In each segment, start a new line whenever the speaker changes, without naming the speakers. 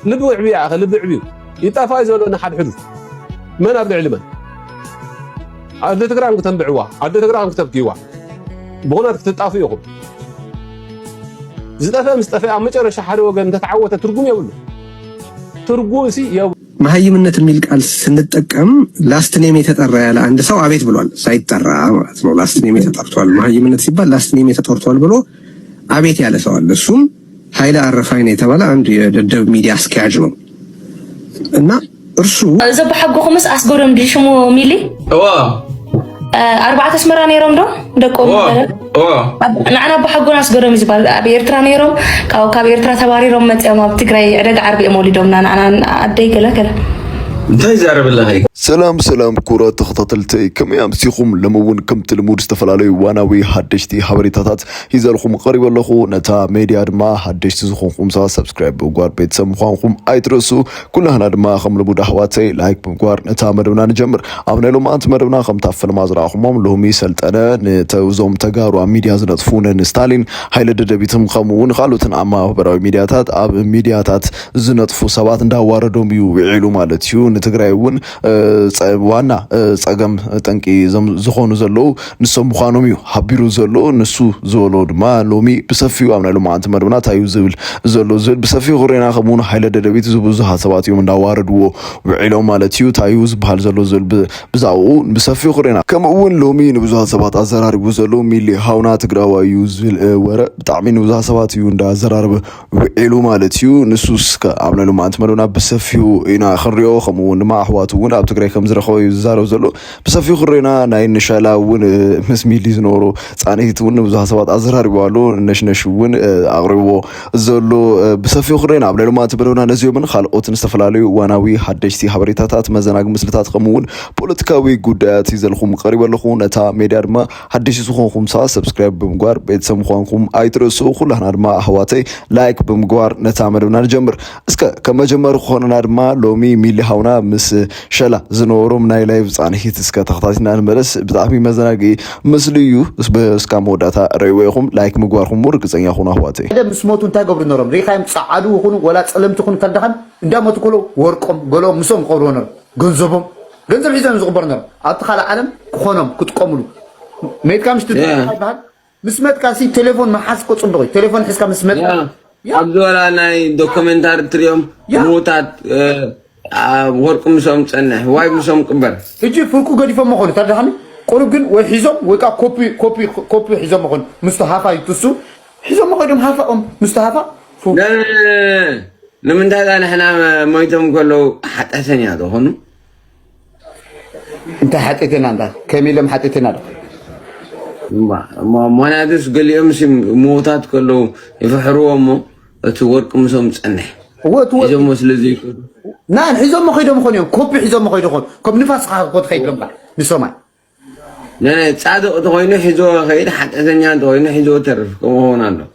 لبو عبي اخ لبو عبي يطفى زولنا حد حدو من ابلع لمن عاد تقرا تنبعوا عاد تقرا تبكيوا بغنا تطافيهم زطفه مصطفى مጨረሻ ሓደ ወገን ተተዓወተ ትርጉም ይብሉ ትርጉም ሲ ያው
መሀይምነት የሚል ቃል ስንጠቀም ላስት ኔም የተጠራ ያለ አንድ ሰው አቤት ብሏል ሳይጠራ ማለት ነው። ላስት ኔም የተጠርቷል መሀይምነት ሲባል ላስት ኔም የተጠርቷል ብሎ አቤት ያለ ሰው አለ። እሱም ኃይለ አረፋይን የተባለ አንድ የደደብ ሚዲያ አስኪያጅ ነው እና እርሱ
ዘበሐጎኹምስ አስጎረም ዲሽሙ ሚሊ أربعة اسمرا نيروم دو دقوم نعنا بحقنا أسقرهم يزبال بيرترا نيروم كاو بيرترا تباري روم متأمو بتقرأي عدد عربي أمولي دومنا أنا أدي كلا
انتهي زعر بالله هيك
سلام كرة تخططلتي كم يمسيكم لمون كم تلمود استفلالي واناوي حدشتي حبريتات يزالكم قريب لخو نتا ميديا دما حدشتي زخون خمسة سبسكرايب بوغوار بيت سمخوان خم ايترسو كلنا دما خم لمود احواتي لايك بوغوار نتا مدبنا نجمر امنا لو ما انت مدبنا خم تافل مازرا خمم لهمي سلطنه نتوزوم تغارو ميديا زنطفون ستالين هايل ددبيتم خمون خالوتن اما براوي ميدياتات اب ميدياتات زنطفو سبات እንዳዋረዶም ይውዒሉ ማለት እዩ ንትግራይ ውን ዋና ጸገም ጠንቂ ዝኾኑ ዘለው ንሶም ምዃኖም እዩ ሓቢሩ ዘሎ ንሱ ዝበሎ ድማ ሎሚ ብሰፊው ኣብና ሎማ አንተ መድብና ታዩ ዝብል ዘሎ ዝብል ብሰፊው ቁሬና ከምኡን ሃይለ ደደቢት ዝብዙ ሓሳባት እዮም እንዳዋረድዎ ውዒሎም ማለት እዩ ታዩ ዝበሃል ዘሎ ዝብል ብዛኡ ብሰፊው ቁሬና ከምኡን ሎሚ ንብዙ ሓሳባት ኣዘራሪቡ ዘሎ ሚሊ ሃውና ትግራዋዩ ዝብል ወረ ብጣዕሚ ንብዙ ሓሳባት እዩ እንዳዘራርበ ውዒሉ ማለት እዩ ንሱስ ኣብና ሎማ አንተ መድብና ብሰፊው ኢና ክንሪኦ ከምኡን ድማ ኣሕዋቱ ውን ኣብ ትግራይ ከም ዝረኸበ ይዛረብ ዘሎ ብሰፊው ቁሬና ናይ ንሻላ ውን ምስ ሚሊ ዝነበሩ ጻኔት ውን ብዙ ሓሳባት ኣዘራሪበዋሉ ነሽነሽ ውን ኣቕሪቦ ዘሎ ብሰፊው ቁሬና ኣብ ሎማ ተበለውና ነዚዮምን ካልኦትን ዝተፈላለዩ ዋናዊ ሓደሽቲ ሓበሬታታት መዘናግ ምስልታት ከምኡውን ፖለቲካዊ ጉዳያት ይዘልኩም ቀሪበ ኣለኹ ነታ ሜድያ ድማ ሓደሽቲ ዝኾንኩም ሰብስክራይብ ብምግባር ቤተሰብ ምዃንኩም ኣይትረሱ ኩላህና ድማ ኣሕዋተይ ላይክ ብምግባር ነታ መደብና ንጀምር እስከ ከመጀመር ኮነና ድማ ሎሚ ሚሊ ሃውና ምስ ሸላ ዝነበሮም ናይ ላይቭ ጻንሒት እስከ ተኸታቲና ንመለስ ብጣዕሚ መዘናጊ ምስሊ እዩ እስካ መወዳእታ ረይወይኹም ላይክ ምግባርኩም ርግፀኛኹኑ ኣሕዋተይ
ምስ ሞቱ እንታይ ገብሩ ነሮም ሪኻዮም ጻዓዱ ይኹኑ ወላ ጸለምቲ ይኹኑ ተደኸን እንዳሞቱ ኩሉ ወርቆም ገሎም ምሶም ቀብሮ ነሮም ገንዘቦም ገንዘብ ሒዞም ዝቕበር ነሮም ኣብቲ ካልእ ዓለም ክኾኖም ክትቆምሉ ሜድካ ምሽቲ ይበሃል ምስ መጥካ ሲ ቴሌፎን መሓዝ ጽቡቕ እዩ ቴሌፎን ሒዝካ ምስ መጥካ
ኣብዚ ወላ ናይ ዶክመንታሪ ትሪኦም ሞታት ወርቅ ምሶም ጸንሕ ዋይ ምሶም ቅበር እጂ ፍርቁ ገዲፎም መኾኑ ተደኸኒ ቆሉ ግን ወይ ሒዞም ወይ ካ ኮፒ ሒዞም መኾኑ ሙስተሃፋ ይትሱ ሒዞም መኾኖም ሃፋኦም ሙስተሃፋ ንምንታይ ንሕና ሞይቶም ከለው ሓጠተኛ ዝኾኑ እንታይ ሓጢትና እንዳ ከመኢሎም ሓጢትና ዶ ሞናድስ ገሊኦም ሞታት ከለው ይፍሕርዎም እቲ ወርቅ ምሶም ጸንሕ ሒዞም ስለዚ نعم حزام ما خيدهم خونيهم كوبي حزام ما خيدهم كم نفاس قد خيدهم بعد نسمع لا تصادق تغينه حزو خيد حتى زنيان تغينه حزو ترف كم هون عنده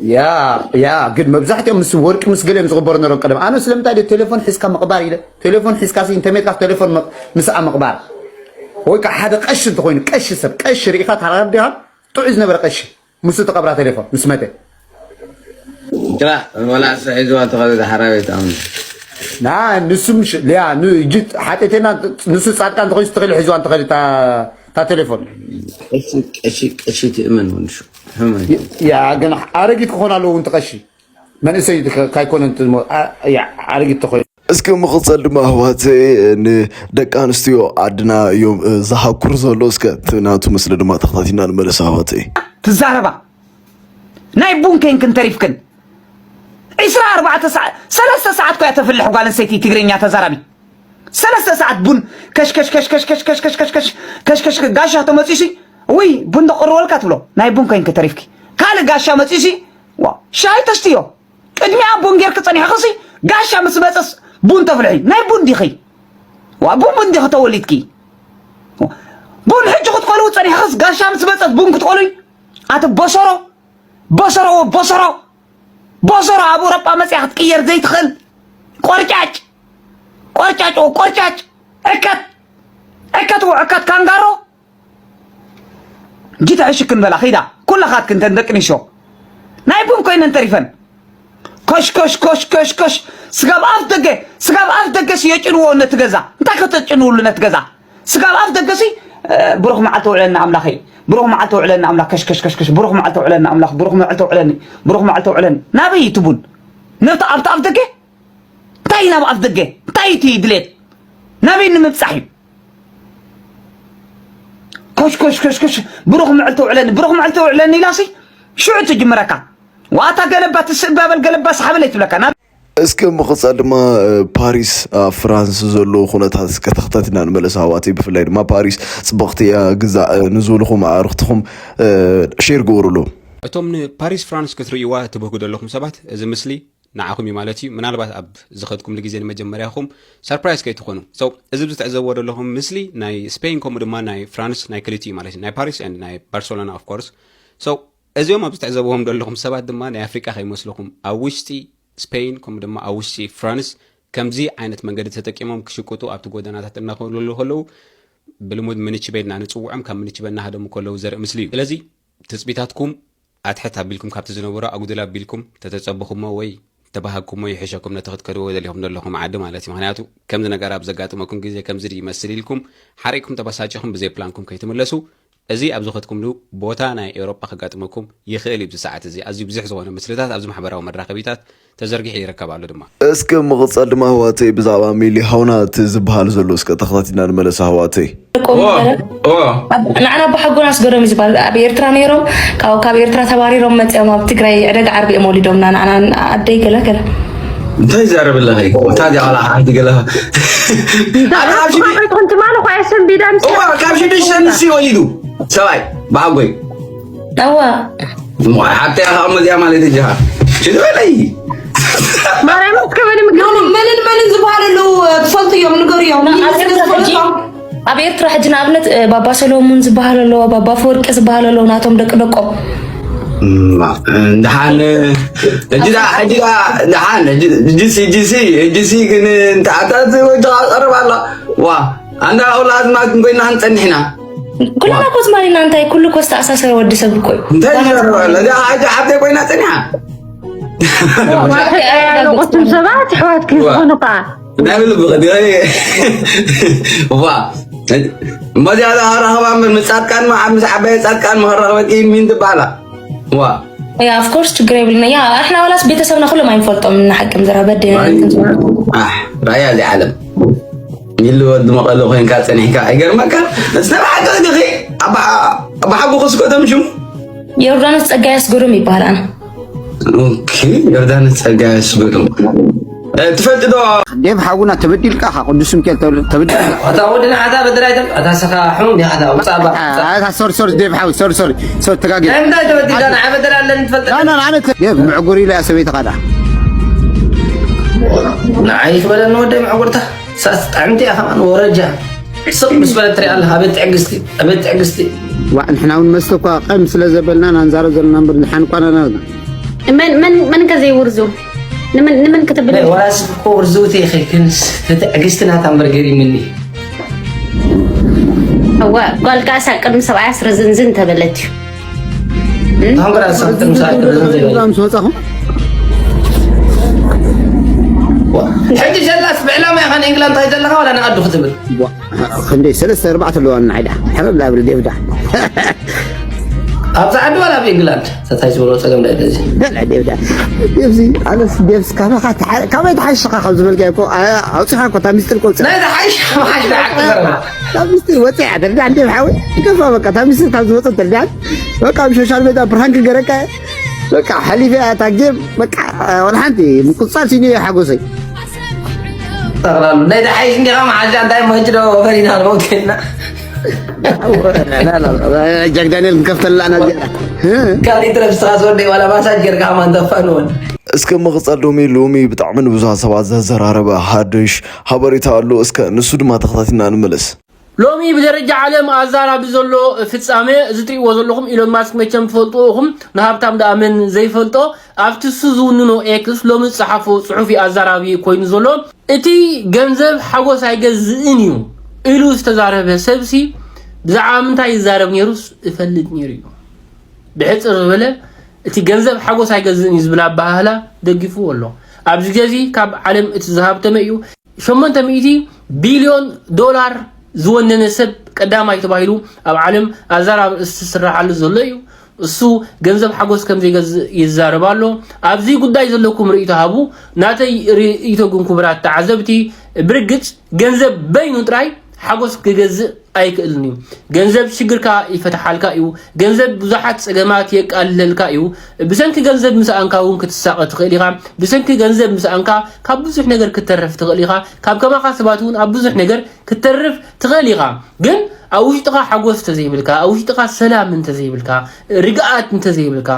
يا قد ما بزحتهم مسورك مسقلهم صغبرنا رون قدم انا سلمت على التليفون حس كم مقبار يله تليفون حس كاسي انترنت كاف تليفون مسع مقبار هو حدا قش تغين قش سب قش ريخات على ردها تعز نبر قش مسو تقبر تليفون مسمته
لا ولا حزو تغيد حراوي تعمل
نعم نسمش لا نو جيت حطيتنا نص ساعه كان تخش تغير حزوان تغير تا تليفون
ايش تامن ونشو
يا جنا ارجيت كونا لو انت قشي من اسيد كايكون انت يا ارجيت تخيل
እስከ መخصل ድማ ኣሕዋተይ ንደቂ ኣንስትዮ ዓድና እዮም ዝሃኩር ዘሎ እስከ ትናቱ ምስሊ ድማ ተኸታቲና ንመለስ ኣሕዋተይ
ትዛረባ ናይ ቡንከን ክንተሪፍክን 24 ساعة 3 ساعات كو يتفلح قال نسيتي تجرينيا تزاربي 3 ساعات بون كش كش كش كش كش كش كش كش كش كش كش غاشا تمصيشي وي بون دقرول كاتلو ناي بون كاين كتريفكي قال غاشا مصيشي وا شاي تشتيو قدمي بون غير كصني خصي غاشا مسبصص بون تفلحي ناي بون ديخي وا بون دي توليتكي بون حج تقولوا صني خص غاشا مسبصص بون تقولي ات بصرو بصر ابو ربا مسيح تقير زي تخل قرچاچ اكت كانغارو جيت عشكن بلا خيدا كل خات كنت ندقني شو نايبون كوين انتريفن كش سقاب أف دقسي يجنوا نتجزا أنت كتجنوا لنا نتجزا سقاب أف دقسي بروح معتو علينا أملاخي بروح معتو علينا أملاخ كش بروح معتو علينا أملاخ بروح معتو علينا نبي تبون نبت أف دقة تاي نبى أف دقة تاي تيدلت نبي نمتصحيب كش بروح معتو علينا لاسي شو تجمرك واتا قلبات السباب القلب سحب لي تبلك انا
እስከ መኸጻ ድማ ፓሪስ ፍራንስ ዘሎ ኩነታት ከተኽታትና ንመለስ ሃዋቲ ብፍላይ ድማ ፓሪስ ጽብቕቲ ግዛእ ንዝብልኹም ኣዕርኽትኹም ሼር ገበሩሎ
እቶም ንፓሪስ ፍራንስ ክትርእይዋ ትብህጉ ዘለኹም ሰባት እዚ ምስሊ ንዓኹም እዩ ማለት እዩ ምናልባት ኣብ ዝኸድኩም ግዜ ንመጀመርያኹም ሰርፕራይዝ ከይትኾኑ ሰው እዚ ብትዕዘብዎ ዘለኹም ምስሊ ናይ ስፔን ከምኡ ድማ ናይ ፍራንስ ናይ ክልቲኡ ማለት ናይ ፓሪስ ኤንድ ናይ ባርሴሎና ኦፍ ኮርስ ሰው እዚኦም ኣብ ዝትዕዘብዎም ዘለኹም ሰባት ድማ ናይ ኣፍሪካ ከይመስለኹም ኣብ ውሽጢ ስፔን ከም ድማ ኣብ ውሽጢ ፍራንስ ከምዚ ዓይነት መንገዲ ተጠቂሞም ክሽቁጡ ኣብቲ ጎደናታት እናኸለሉ ከለው ብልሙድ ምንችቤልና ንፅውዖም ካብ ምንችበና ሃደሙ ከለው ዘርኢ ምስሊ እዩ ስለዚ ትፅቢታትኩም ኣትሕት ኣቢልኩም ካብቲ ዝነበሮ ኣጉድል ኣቢልኩም ተተፀብኹሞ ወይ ተባሃግኩሞ ይሕሸኩም ነቲ ክትከድዎ ዘልኹም ዘለኹም ዓዲ ማለት እዩ ምክንያቱ ከምዚ ነገር ኣብ ዘጋጥመኩም ግዜ ከምዚ ይመስል ኢልኩም ሓሪቕኩም ተበሳጭኹም ብዘይ ፕላንኩም ከይትመለሱ እዚ ኣብ ዝኸትኩምሉ ቦታ ናይ ኤውሮጳ ከጋጥመኩም ይኽእል እዩ ብሰዓት እዚ ኣዝዩ ብዙሕ ዝኾነ ምስልታት ኣብዚ ማሕበራዊ መራኸቢታት ተዘርጊሑ ይርከብ ኣሎ ድማ
እስከ መቕጻል ድማ ህዋተይ ብዛዕባ ሚሊ ሃውናት ዝበሃል ዘሎ እስከ ተኸታቲና ንመለስ ህዋተይ
ንዓና ብሓጎና ኣስገሮም ዝበሃል ኣብ ኤርትራ ነይሮም ካብ ኤርትራ ተባሪሮም መፅኦም ኣብ ትግራይ ዕደጋ ዓርቢ እዮም ወሊዶምና ንዓና ኣደይ ገለ
እንታይ ዛረብለኸ ታዲያ ኣላ ሓንቲ ገለኻ
كنت معنا خويا سنبي دامس
ካብ ሽዱሽተ ንስቲ ወሊዱ ሰባይ ብሓጎይ حتى يا محمد يا مالي تجها شنو علي
مريم كمان من زبال له تفضي يوم نقريهم
ኣብ ኤርትራ ሕጂ ንኣብነት ባባ ሰሎሞን ዝበሃል ኣሎ ባባ ፈወርቂ ዝበሃል ኣሎ ናቶም ደቂ ደቆም
دحان دحان جيسي كن انت عتات قرب الله وا انا اولاد ما كنا نصنحنا
كلنا كوز مالنا انت كل كوز تاساسر ودي سبكوي
انت لا حتى كوينا صنحا
انا قلت سبعه حوات كيف نقع
نعمل بغدي وا ما دي هذا رهبه من مسات كان مع مسحبه مسات كان مهربه مين تبالا وا
يا اوف كورس تجري لنا يا احنا ولاس بيتسبنا كلهم ما ينفلطوا من حكم زرا بدينا
رايا دي عالم يلو ود مقلو خين كاتنيكا ايغرمك نسمع حاجه دغي ابا حقو خسكو تمشو
يوردانس ጸጋያስ ጉሩም ይባላል
اوكي يوردانس ጸጋያስ ጉሩም تفددو
ديب حاونا تبدل كا قدس مكل تبدل
اتا ودنا عذاب بدرايتم اتا سخا حمد يا هذا مصابه
سوري ديب حاول سوري تقاقي
انت تبدل انا عبد الله نتفضل
انا ديب معقوري لا سويت غدا
نعيش بدل نودي معقورته ساس عمتي اخان ورجع صب بالنسبه لتري الله ابيت عقستي
واحنا ونمسكوا قمس لزبلنا ننزار زلنا برنحن قانا
من كزي ورزو نمن كتب لي
ولا سبكو ورزوتي اخي كنس عقستنا تنبرغري مني
هو قال كاسا قدم 17 زنزن تبلتي
تنقرا سنتم سايكل زنزن حجي جلس بعلامه يا خان انجلاند هاي جلها ولا انا قد ختبل
خندي 3 4 لو انا عيدا حبب لا بدي ابدا
ابص عند ولا في انجلاند ستايس بلو سلام لا دزي
لا دي ابدا يفزي انا ديفس كما يتحشق خبز بالكيكو اوصحا كنت مستر كل
لا ده حيش ما حيش
لا مستر وسع درد عندي بحاول كيف بقى تمستر كان زوت درد بقى مش شال بدا برهانك جركه بقى حليفه تاجيب بقى ولا حنتي مقصال سيني حقوسي
لا ده حيش عندي ما حاجه دايما هجره وفرينا الموتنا
لا جاك دانيال مكفت لنا
كان يترف استغاث ودي ولا ماساجر كمان دفنون
እስከ መቕጻል ሎሚ ብጣዕሚ ብዙሕ ሰባት ዘዘራረበ ሓድሽ ሓበሬታ ኣሎ እስከ ንሱ ድማ ተኸታቲና ንመለስ
ሎሚ ብደረጃ ዓለም ኣዛራቢ ዘሎ ፍጻሜ ዝጥይዎ ዘለኹም ኢሎን ማስክ መቸም ትፈልጡኹም ንሃብታም ዳኣምን ዘይፈልጦ ኣብቲ ዝውንኖ ኤክስ ሎሚ ዝፀሓፎ ፅሑፊ ኣዛራቢ ኮይኑ ዘሎ እቲ ገንዘብ ሓጎስ ኣይገዝእን እዩ ኢሉ ዝተዛረበ ሰብሲ ብዛዕባ ምንታይ ይዛረብ ነይሩስ እፈልጥ ነይሩ እዩ ብሕፅር ዝበለ እቲ ገንዘብ ሓጎስ ኣይገዝእን እዩ ዝብል ኣባህላ ደጊፉ ኣሎ ኣብዚ ግዜ ካብ ዓለም እቲ ዝሃብተመ እዩ 800 ቢልዮን ዶላር ዝወነነ ሰብ ቀዳማይ ተባሂሉ ኣብ ዓለም ኣዛራብ ዝስራሓሉ ዘሎ እዩ እሱ ገንዘብ ሓጎስ ከም ዘይገዝእ ይዛረባሎ ኣብዚ ጉዳይ ዘለኩም ርእይቶ ሃቡ ናተይ ርእይቶ ግን ክብራት ተዓዘብቲ ብርግጽ ገንዘብ በይኑ ጥራይ ሓጎስ ክገዝእ ኣይክእልኒ ገንዘብ ሽግርካ ይፈታሓልካ እዩ ገንዘብ ብዙሓት ፀገማት የቃልለልካ እዩ ብሰንኪ ገንዘብ ምስኣንካ እውን ክትሳቀጥ ትኽእል ኢኻ ብሰንኪ ገንዘብ ምስኣንካ ካብ ብዙሕ ነገር ክትተርፍ ትኽእል ኢኻ ካብ ከማኻ ሰባት እውን ኣብ ብዙሕ ነገር ክትተርፍ ትኽእል ኢኻ ግን ኣብ ውሽጥኻ ሓጎስ ተዘይብልካ ኣብ ውሽጥኻ ሰላም እንተዘይብልካ ርግኣት እንተዘይብልካ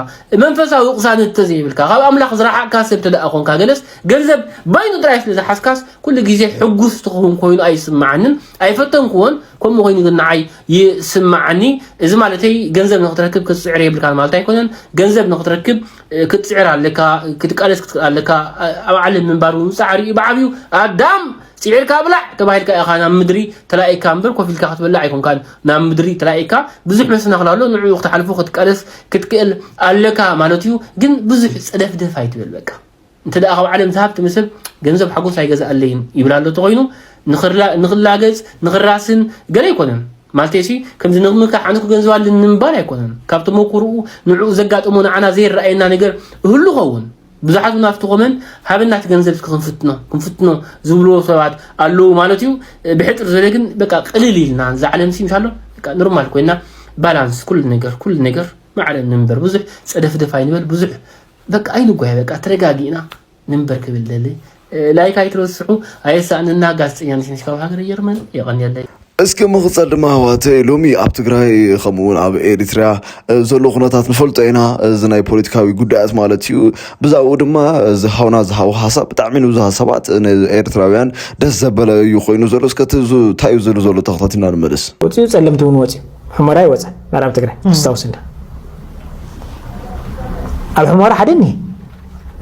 መንፈሳዊ ቅሳነት እንተዘይብልካ ካብ ኣምላኽ ዝረሓቕካ ሰብ ተደኣ ኮንካ ገለስ ገንዘብ ባይኑ ጥራይ ስለዝሓስካስ ኩሉ ግዜ ሕጉስ ትኸውን ኮይኑ ኣይስማዓንን ኣይፈተንክዎን ከምኡ ኮይኑ ግን ንዓይ ይስማዓኒ እዚ ማለተይ ገንዘብ ንኽትረክብ ክትፅዕር የብልካ ማለት ኣይኮነን ገንዘብ ንኽትረክብ ክትፅዕር ኣለካ ክትቃለስ ክትክእል ኣለካ ኣብ ዓለም ምንባር እውን ፃዕሪ ብዓብዩ ኣዳም ጽዕርካ ብላዕ ተባሂልካ ኢኻ ናብ ምድሪ ተላኢካ እምበር ኮፊልካ ክትበላዕ ኣይኮንካን ናብ ምድሪ ተላኢካ ብዙሕ መሰናኽል ኣሎ ንዕኡ ክትሓልፉ ክትቃለስ ክትክእል ኣለካ ማለት እዩ ግን ብዙሕ ፀደፍደፍ ኣይትብል በቃ እንተ ደኣ ካብ ዓለም ዝሃብቲ ምሰብ ገንዘብ ሓጎስ ኣይገዛእለይን ይብል ኣሎ ተኮይኑ ንኽላገፅ ንኽራስን ገለ ኣይኮነን ማለተሲ ከምዚ ንግምካ ሓንኩ ገንዘብ ኣለኒ ምባል ኣይኮነን ካብቲ መኩርኡ ንዕኡ ዘጋጥሞ ንዓና ዘይረኣየና ነገር እህሉ ኸውን ብዙሓት ናፍቲ ቆመን ሃብናት ገንዘብ ክንፍትኖ ዝብልዎ ሰባት ኣለዉ ማለት እዩ ብሕጥር ዘለ ግን በቃ ቅልል ኢልና ዝዓለም ሲ ምሻሎ በቃ ኖርማል ኮይና ባላንስ ኩሉ ነገር ማዕለ ንንበር ብዙሕ ፀደፍደፍ ኣይንበል ብዙሕ በቃ ኣይንጓይ በቃ ተረጋጊእና ንንበር ክብል ደሊ ላይክ ኣይትረስሑ ኣየሳእንና ጋዜጠኛ ንሽንሽ ካብ ሃገር ጀርመን የቐንየለይ
እስኪ ምኽፀል ድማ ህዋተይ ሎሚ ኣብ ትግራይ ከምኡውን ኣብ ኤሪትርያ ዘሎ ኩነታት ንፈልጦ ኢና እዚ ናይ ፖለቲካዊ ጉዳያት ማለት እዩ ብዛኡ ድማ ዝሃውና ዝሃቡ ሓሳብ ብጣዕሚ ንብዙሓት ሰባት ኤርትራውያን ደስ ዘበለ እዩ ኮይኑ ዘሎ እስከቲ እንታይ እዩ ዝሉ ዘሎ ተኸታቲና ንመልስ
ወፂኡ ፀለምቲ እውን ወፂኡ ሕሞራ ይወፅእ ምዕራብ ትግራይ ስታውስና ኣብ ሕሞራ ሓደ እኒሄ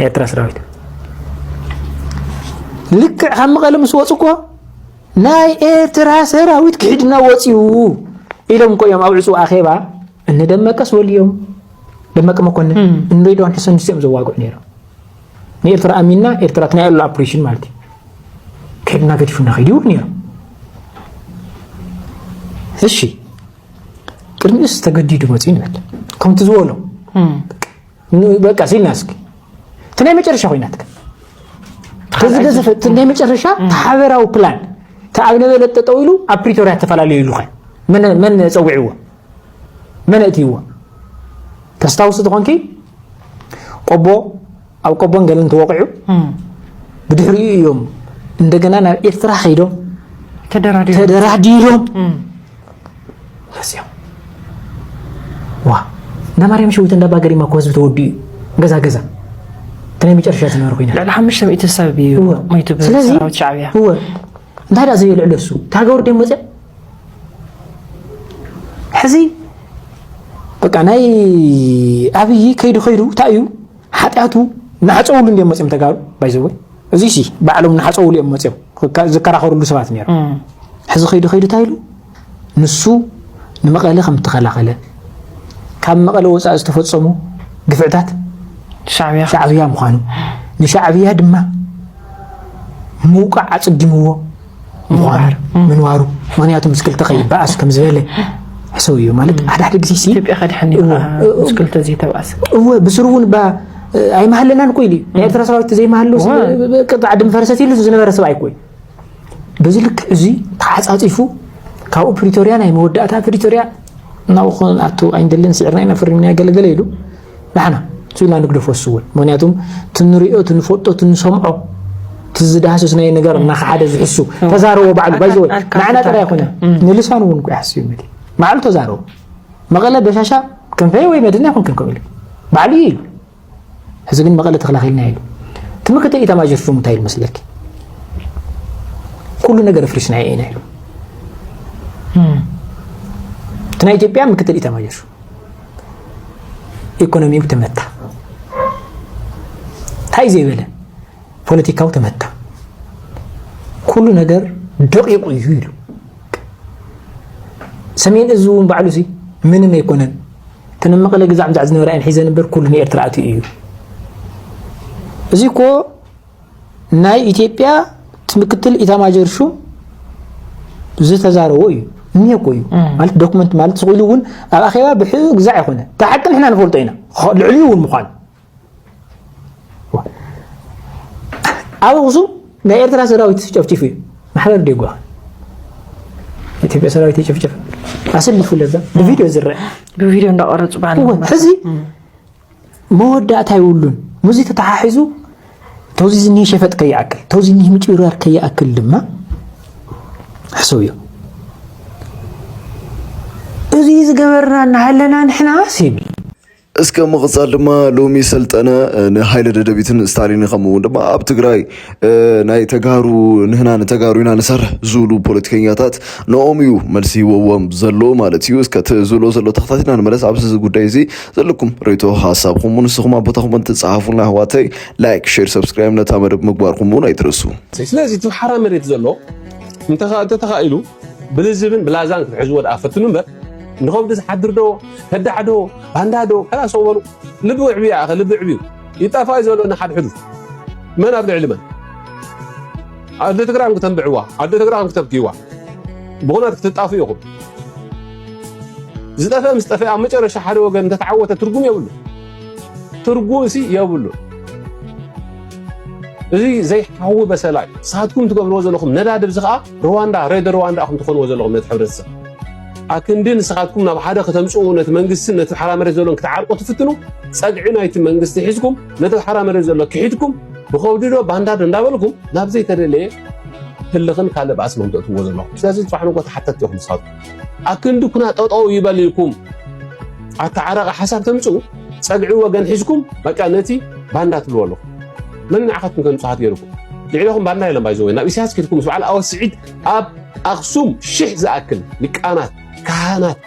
ኤርትራ ሰራዊት ልክዕ ካብ መቐለ ምስ ወፁ እኮ ናይ ኤርትራ ሰራዊት ክሕድና ወፂኡ ኢሎም እኮ እዮም ኣብ ዕፁ ኣኼባ እንደመቀስ ወልዮም ደመቀ መኮንን እንዶይዶን ሕሰን ንስኦም ዘዋግዑ ነይሮም ንኤርትራ ኣሚንና ኤርትራ ትናየሉ ኦፕሬሽን ማለት እዩ ክሕድና ገዲፉና ኸይዱ ነይሮም እሺ ቅድሚኡስ ተገዲዱ መፂኡ ንበል ከምቲ ዝበሎ በቃ ሲልና እስኪ ትናይ መጨረሻ ኮይናትካ ተዝገዘፈት ናይ መጨረሻ ሓበራዊ ፕላን ተኣብ ነበለ ጠጠው ኢሉ ኣብ ፕሪቶሪያ ተፈላለዩ ኢሉ ኸ መን ፀውዕዎ መን እትይዎ ተስታውስ ትኾንኪ ቆቦ ኣብ ቆቦን ገለን ተወቂዑ ብድሕሪኡ እዮም እንደገና ናብ ኤርትራ ኸይዶም ተደራዲሮም ዋ ናማርያም ሸዊት እንዳባገሪማ እኮ ህዝቢ ተወዲኡ ገዛ تنامي ترشح زمان روينا. لا حمش سمعت السبب ما يتبع سراوت شعبية. هو هذا زي العلوسو تاجور ديم وزع. حزي. بقى أبي كيدو خيرو تأيو حتى أتو نحصل لهم مسيم تجارو بايزوي. زي شيء بعلم نحصل لهم مسيم. ذكر آخر اللي سمعت مير. حزي خيدو تايلو نسو نمقالة خم تخلقله. كم مقالة وزع استفاد صمو قفعتات. شعبية مخانو نشعبية دمّا موقع أتصدموه مغار منوارو مانياتهم مسكلة تخيب بأس كم زبالة حسويه مالك أحد جزيسي
تبي أخذ حني مسكلة زي تبأس
هو بسرون با أي محل لنا نقولي يعني ترى صارت زي محله قطع عدم فرساتي لسه زين فرس باي كوي بزلك زي تحس أطيفو كاو بريتوريا ناي مودة بريتوريا ناوخون أتو عند اللي نسعرنا نفرمنا قال يلو لحنا سوينا نقدر فوسول مانياتهم تنريئو تنفوتو تنسمعو تزدهاسو سناي نجار ناخ حدا زحسو تزارو بعد بايزوي معنا ترى يكونا نلسانو ونكو يحسيو مدي معلو تزارو مغلا بشاشا كان في وي مدنا يكون كان كويل بعليل حزبين مغلا تخلخيلنا يلو تمكت ايتا ما جرفو متايل مسلك كل نجار فريشنا عينا يلو تنا ايتيبيا مكتل ايتا ما جرفو إيكونومي تمتع هاي زي ولا بوليتيكاو تمتع كل نجار دقيق يهيلو سمين الزوم بعلوسي من ما يكونن تنمق لك زعم زعزنا ورأين حيزان بر كل نير ترعتي إيو زيكو ናይ ኢትዮጵያ ምክትል ኢታማጆር ሹም ዝተዛረቡ እዩ እኒሄ እዩ ማለት ዶክመንት ማለት ጽቁሉውን ኣብ ኣኼባ ብሕግዛዕ ይኾነ ተሓቅን ሕና ንፈልጦ ኢና ልዕልዩውን ምዃን ኣብ ኣኽሱም ናይ ኤርትራ ሰራዊት ጨፍጭፉ እዩ ማሕበር ደጓ ኢትዮጵያ ሰራዊት ጨፍጭፍ ኣሰልፉ ለዛ ብቪድዮ ዝረአ
ብቪድዮ እንዳቀረጹ ባለ
ሕዚ መወዳእታ ይውሉን ሙዚ ተተሓሒዙ توزيني شفت كي أكل توزيني مجرار كي أكل لما حسويه إذا جبرنا نحلنا نحن عاسيب
እስከ መቕጻል ድማ ሎሚ ሰልጠነ ንሃይለ ደደቢትን ስታሊን ኸምውን ድማ ኣብ ትግራይ ናይ ተጋሩ ንህና ንተጋሩ ኢና ንሰርሕ ዝብሉ ፖለቲከኛታት ንኦም እዩ መልሲ ይወዎም ዘሎ ማለት እዩ እስከ ትዝብሎ ዘሎ ተኸታቲና ንመለስ ኣብዚ ጉዳይ እዚ ዘለኩም ሬቶ ሓሳብኩም ንስኹም ኣብ ቦታኹም ትጻሓፉና ኣሕዋተይ ላይክ ሼር ሰብስክራይብ ነታ መደብ ምግባርኩም እውን ኣይትረሱ
ስለዚ እቲ ሓራ መሬት ዘሎ እንተተኻኢሉ ብልዝብን ብላዛን ክትሕዝዎ ደኣፈትኑ እምበር نخوف دز حدردو هدعدو باندادو كلا صوروا لبو عبيا اخي لبو عبيو يطافايز ولا حد حدث من ابن علما عاد تقرا تنبعوا عاد تقرا تبكيوا بغنا تطافيهم زدافه مصطفى مጨረሻ ሓደ ወገን ተተዓወተ ትርጉም ይብሉ ትርጉም ሲ ይብሉ እዚ ዘይሐው በሰላይ ሳትኩም ትገብርዎ ዘለኹም ነዳድብ ዝኻ ሩዋንዳ ሬድ ሩዋንዳ አኹም ትኾንዎ ዘለኹም ነቲ ሕብረተሰብ أكندين سخاتكم نبحدا ختمسوا نت منجس نت حرام رزولون كتعرقوا تفتنوا صدعنا يت منجس تحسكم نت حرام رزولون كحيدكم بخوديرو بانداد ندابلكم نابزي ترلي هلخن كاله باس ممدوت وزلو سلازي تفحنوا وتحتتكم صاد أكندو كنا طوطو يباليكم اتعرق حساب تمسوا صدعوا وغن حسكم بقى نتي باندات لولو من عقدكم كنت صحات يركم لعلهم باندنا يلم بايزوي نبي سياسكتكم سؤال او سعيد اب أخصوم شح زأكل لكانات كهانات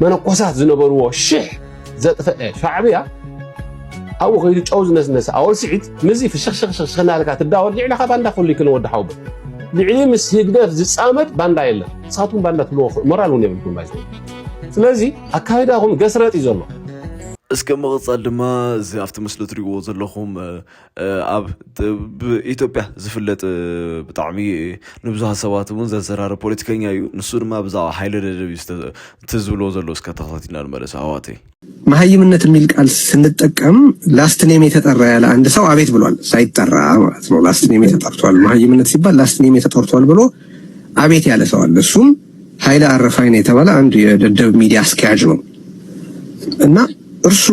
منقوسات زنبروا شح زطفئ شعبيه او غير جوز ناس اول سعيد مزي في شخ خنا لك تداول لعلا باندا خلي كن ود حوب لعلي مس هيغدف زصامد باندا يله صاتون باندا تلو مورالون يبلكم بايزو ስለዚህ አካይዳሁም ገስረጥ ይዘሎ እስከ መቕጻል ድማ ዝኣፍቲ ምስሊ ትሪእዎ ዘለኹም ኣብ ኢትዮጵያ ዝፍለጥ ብጣዕሚ ንብዙሕ ሰባት እውን ዘዘራርብ ፖለቲከኛ እዩ ንሱ ድማ ብዛዕባ ሃይለ ደደቢት ትዝብሎ ዘሎ እስከ ተኸታቲና ንመለስ ኣሕዋተይ
መሃይምነት የሚል ቃል ስንጠቀም ላስት ኔም የተጠራ ያለ አንድ ሰው አቤት ብሏል ሳይጠራ ማለት ነው ላስት ኔም የተጠርቷል መሃይምነት ሲባል ላስት ኔም የተጠርቷል ብሎ አቤት ያለ ሰው አለ እሱም ኃይለ አረፋይን የተባለ አንድ የደደብ ሚዲያ አስኪያጅ ነው እና እርሱ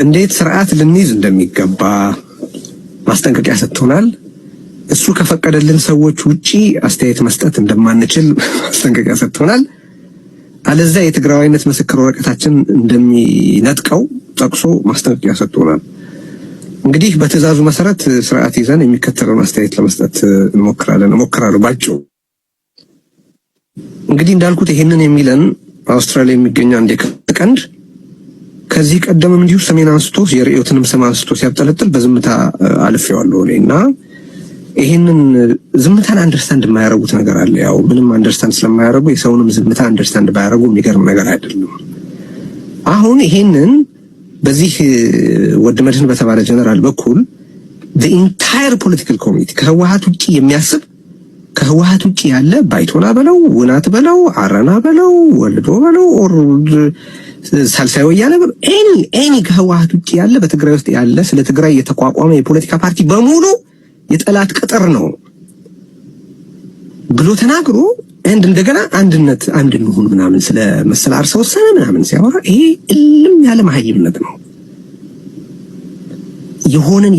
እንዴት ስርዓት ልንይዝ እንደሚገባ ማስጠንቀቂያ ሰጥቶናል እሱ ከፈቀደልን ሰዎች ውጪ አስተያየት መስጠት እንደማንችል ማስጠንቀቂያ ሰጥቶናል አለዛ የትግራዋይነት ምስክር ወረቀታችን እንደሚነጥቀው ጠቅሶ ማስጠንቀቂያ ሰጥቶናል እንግዲህ በትዕዛዙ መሰረት ስርዓት ይዘን የሚከተለውን አስተያየት ለመስጠት እንሞክራለን ባጭው እንግዲህ እንዳልኩት ይሄንን የሚለን አውስትራሊያ የሚገኝ አንድ የቀንድ ከዚህ ቀደምም እንዲሁ ሰሜን አንስቶ የርዕዮትንም ስም አንስቶ ሲያብጠለጥል በዝምታ አልፌዋለሁ እኔና ይሄንን ዝምታን አንደርስታንድ የማያረጉት ነገር አለ ያው ምንም አንደርስታንድ ስለማያረጉ የሰውንም ዝምታ አንደርስታንድ ባያረጉ የሚገርም ነገር አይደለም አሁን ይሄንን በዚህ ወድመድን በተባለ ጀነራል በኩል the entire political committee ከህወሓት ውጪ የሚያስብ ከህወሓት ውጪ ያለ ባይቶና በለው ውናት በለው አረና በለው ወልዶ በለው ኦር ሳልሳይ ወያነ በለው ኤኒ ከህወሓት ውጪ ያለ በትግራይ ውስጥ ያለ ስለ ትግራይ የተቋቋመ የፖለቲካ ፓርቲ በሙሉ የጠላት ቅጥር ነው ብሎ ተናግሮ እንደገና አንድነት አንድ እንሁን ምናምን ስለ መሰል አርሰ ወሰነ ምናምን ሲያወራ ይሄ እልም ያለ መሀይምነት ነው የሆነን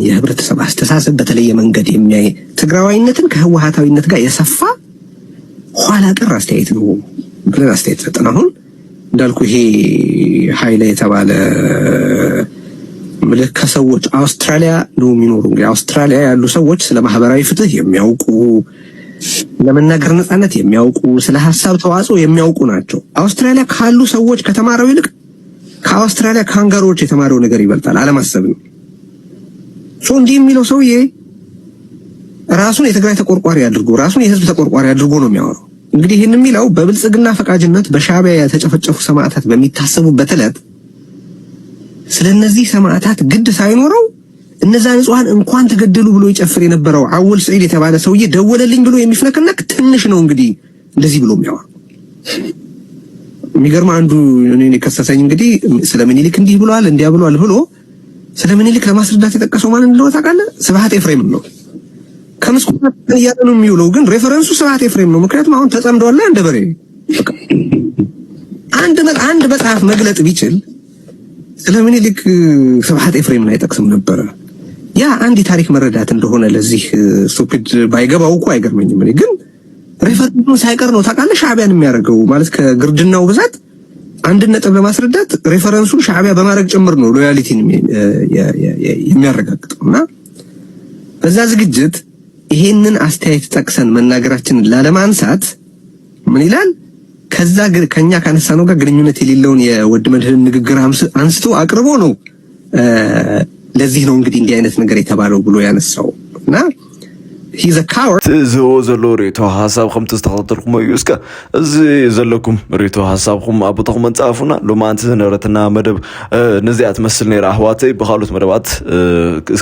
የህብረተሰብ አስተሳሰብ በተለየ መንገድ የሚያይ ትግራዋይነትን ከህወሓታዊነት ጋር የሰፋ ኋላ ቀር አስተያየት ነው ብለን አስተያየት ሰጠን አሁን እንዳልኩ ይሄ ኃይለ የተባለ ምልክ ከሰዎች አውስትራሊያ ነው የሚኖሩ እንግዲህ አውስትራሊያ ያሉ ሰዎች ስለ ማህበራዊ ፍትህ የሚያውቁ ለመናገር ነፃነት የሚያውቁ ስለ ሐሳብ ተዋጽኦ የሚያውቁ ናቸው አውስትራሊያ ካሉ ሰዎች ከተማረው ይልቅ ከአውስትራሊያ ካንጋሮች የተማረው ነገር ይበልጣል አለማሰብ ነው እንዲህ የሚለው ሰውዬ ራሱን የትግራይ ተቆርቋሪ አድርጎ ራሱን የህዝብ ተቆርቋሪ አድርጎ ነው የሚያወራው እንግዲህ ይሄን የሚለው በብልጽግና ፈቃጅነት በሻዕቢያ የተጨፈጨፉ ሰማዕታት በሚታሰቡበት ዕለት ስለነዚህ ሰማዕታት ግድ ሳይኖረው እነዛ ንጹሃን እንኳን ተገደሉ ብሎ ይጨፍር የነበረው አወል ሰዒድ የተባለ ሰውዬ ደወለልኝ ብሎ የሚፍነከነክ ትንሽ ነው እንግዲህ እንደዚህ ብሎ የሚያወራ የሚገርም አንዱ እኔ ከሰሰኝ እንግዲህ ስለ ምኒልክ እንዲህ ብሏል እንዲያ ብሏል ብሎ ስለ ምኒልክ ለማስረዳት የጠቀሰው ማን እንደሆነ ታውቃለህ? ስብሐት ኤፍሬም ነው። ከምስኩት ያለው የሚውለው ግን ሬፈረንሱ ስብሐት ኤፍሬም ነው። ምክንያቱም አሁን ተጸምዷል እንደ በሬ አንድ መጽሐፍ መግለጥ ቢችል ስለ ምኒልክ ስብሐት ኤፍሬምን አይጠቅስም ነበረ። ያ አንድ የታሪክ መረዳት እንደሆነ ለዚህ ስቱፒድ ባይገባው እኮ አይገርመኝም። እኔ ግን ሬፈረንሱ ሳይቀር ነው ታውቃለህ ሻዕቢያን የሚያደርገው ማለት ከግርድናው ብዛት አንድ ነጥብ ለማስረዳት ሬፈረንሱን ሻዕቢያ በማድረግ ጭምር ነው ሎያሊቲን የሚያረጋግጠውና በዛ ዝግጅት ይሄንን አስተያየት ጠቅሰን መናገራችንን ላለማንሳት ምን ይላል ከኛ ካነሳነው ጋር ግንኙነት የሌለውን የወድ መድህን ንግግር አንስቶ አቅርቦ ነው ለዚህ ነው እንግዲህ እንዲህ አይነት ነገር የተባለው ብሎ ያነሳው እና he's a coward
تزو زلو ريتو حساب خم تستخدركم يسكا زي زلكم ريتو حسابكم ابو تخم انصافونا لو ما انت نرتنا مدب نزيات مسلني راحواتي بخالوت مدبات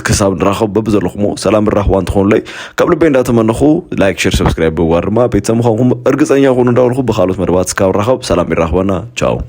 حساب نراخب ببزلكم سلام الرحوان تخون لي قبل بين داتمنخو لايك شير سبسكرايب بوارما بيتسمخم ارغصنيا هونو داولخو بخالوت مدبات سكاو راخب سلام الرحوانا تشاو